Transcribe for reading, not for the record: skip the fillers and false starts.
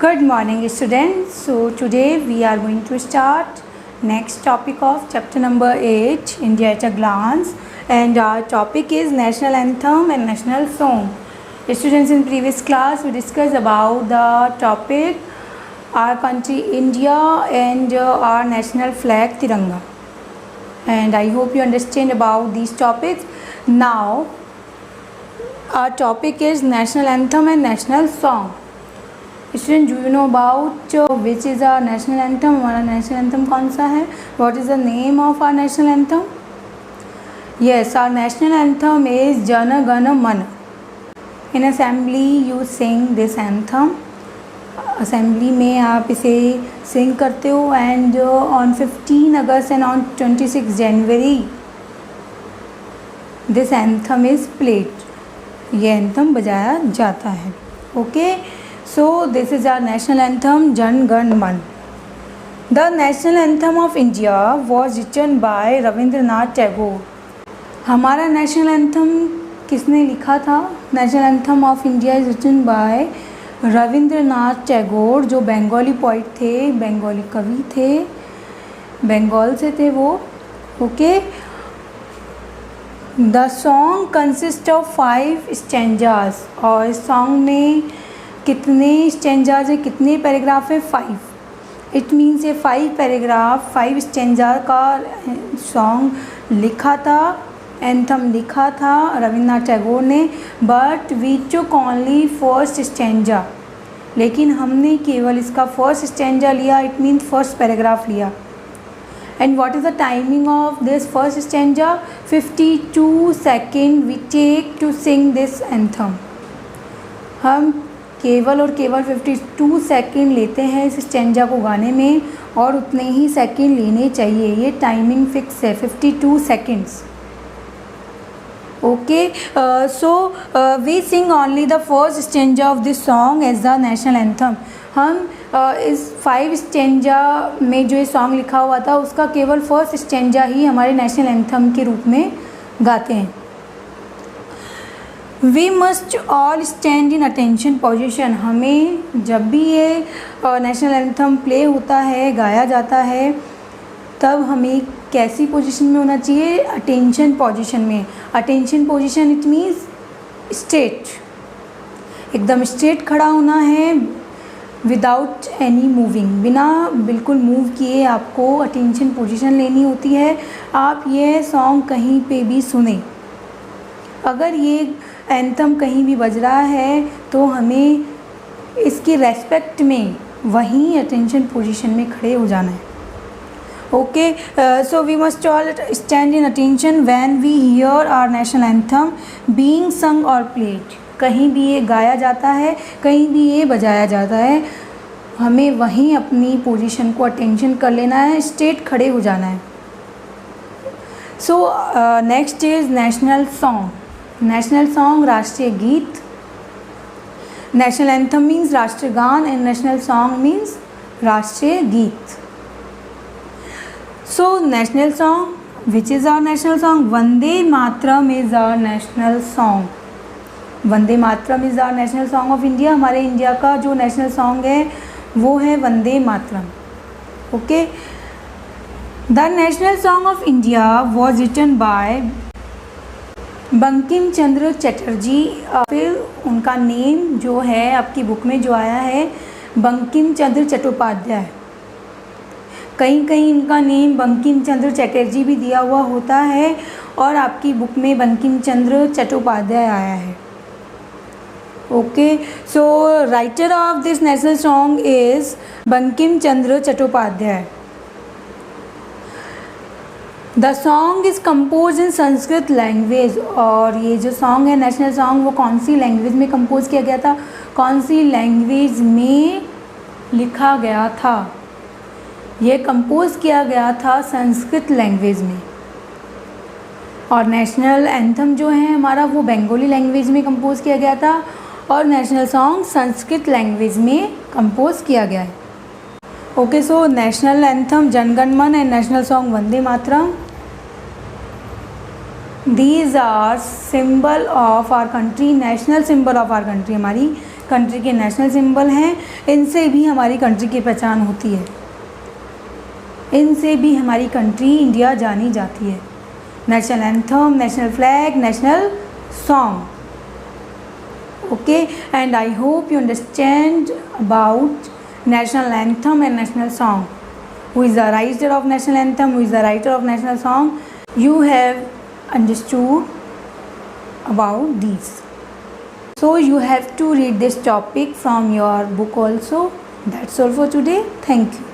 Good morning students. So today we are going to start next topic of chapter number 8, India at a glance, and our topic is national anthem and national song. Students, in previous class we discussed about the topic our country India and our national flag Tiranga, and I hope you understand about these topics. Now our topic is national anthem and national song. Student, do you know about which is our national anthem? हमारा national anthem कौन सा है? What is the name of our national anthem? Yes, our national anthem is Jana Gana Mana. In assembly you sing this anthem. Assembly में आप इसे sing करते हो, and on 15 August and on 26 January this anthem is played. ये anthem बजाया जाता है. Okay. So this is our national anthem Jan Gan Man. The national anthem of India was written by Rabindranath Tagore. हमारा national anthem किसने लिखा था? National anthem of India is written by Rabindranath Tagore, जो Bengali poet थे, बंगाली कवि थे, बंगाल से थे वो. Okay. The song consists of 5 stanzas. और इस सॉन्ग में कितने स्टेंजाज है, कितने पैराग्राफ है? 5. इट मीन्स ये 5 पैराग्राफ 5 स्टेंजा का सॉन्ग लिखा था, एंथम लिखा था रविंद्रनाथ टैगोर ने. But we took only first stanza, लेकिन हमने केवल इसका फर्स्ट स्टेंजा लिया. इट मीन्स फर्स्ट पैराग्राफ लिया. And what is the timing of this first stanza? 52 second we take to sing this anthem. हम केवल और केवल 52 सेकेंड लेते हैं इस स्टेंजा को गाने में, और उतने ही सेकेंड लेने चाहिए. ये टाइमिंग फिक्स है, 52 seconds. Okay. So we sing only the first stanza of this song as the national anthem. हम इस 5 स्टेंजा में जो ये सॉन्ग लिखा हुआ था उसका केवल फर्स्ट स्टेंजा ही हमारे नेशनल एंथम के रूप में गाते हैं. We must all stand in attention position. हमें जब भी ये नेशनल एंथम प्ले होता है, गाया जाता है, तब हमें कैसी पोजीशन में होना चाहिए? अटेंशन पोजीशन में. Attention position it means straight, एकदम स्ट्रेट खड़ा होना है, विदाउट एनी मूविंग. बिना बिल्कुल मूव किए आपको अटेंशन पोजीशन लेनी होती है. आप ये सॉन्ग कहीं पे भी सुने, अगर ये एंथम कहीं भी बज रहा है तो हमें इसकी रेस्पेक्ट में वहीं अटेंशन पोजीशन में खड़े हो जाना है. Okay. So we must all stand in attention when we hear our national anthem being sung और प्लेड. कहीं भी ये गाया जाता है, कहीं भी ये बजाया जाता है, हमें वहीं अपनी पोजीशन को अटेंशन कर लेना है, स्ट्रेट खड़े हो जाना है. So next is national song. National song राष्ट्रीय गीत. नेशनल एंथम मीन्स राष्ट्रीय गान एंड नेशनल सॉन्ग मीन्स राष्ट्रीय गीत. So national song, which is our national song? Vande Mataram is our national song. Vande Mataram is our national song of India. हमारे India का जो national song है वो है Vande Mataram. Okay. The national song of India was written by Bankim Chandra Chatterjee. फिर उनका नेम जो है आपकी बुक में जो आया है बंकिम चंद्र चट्टोपाध्याय. कहीं कहीं इनका नेम बंकिम चंद्र चटर्जी भी दिया हुआ होता है, और आपकी बुक में बंकिम चंद्र चट्टोपाध्याय आया है. Okay. So writer of this national song is Bankim Chandra Chattopadhyay. The song is compose in Sanskrit language. और ये जो सॉन्ग है नेशनल सॉन्ग, वो कौन सी लैंग्वेज में कंपोज किया गया था? कौन सी लैंग्वेज में लिखा गया था? ये कंपोज किया गया था संस्कृत लैंग्वेज में. और नेशनल एंथम जो है हमारा वो बंगाली लैंग्वेज में कंपोज किया गया था, और नेशनल सॉन्ग संस्कृत लैंग्वेज में कंपोज किया गया है. Okay. So national anthem Jana Gana Mana and national song Vande Mataram. These are symbol of our country. National symbol of our country, हमारी कंट्री के नेशनल सिंबल हैं, इनसे भी हमारी कंट्री की पहचान होती है, इनसे भी हमारी कंट्री इंडिया जानी जाती है। National anthem, national flag, national song. Okay, and I hope you understand about national anthem and national song. Who is the writer of national anthem, who is the writer of national song? You have understood about these. So you have to read this topic from your book also. That's all for today. Thank you.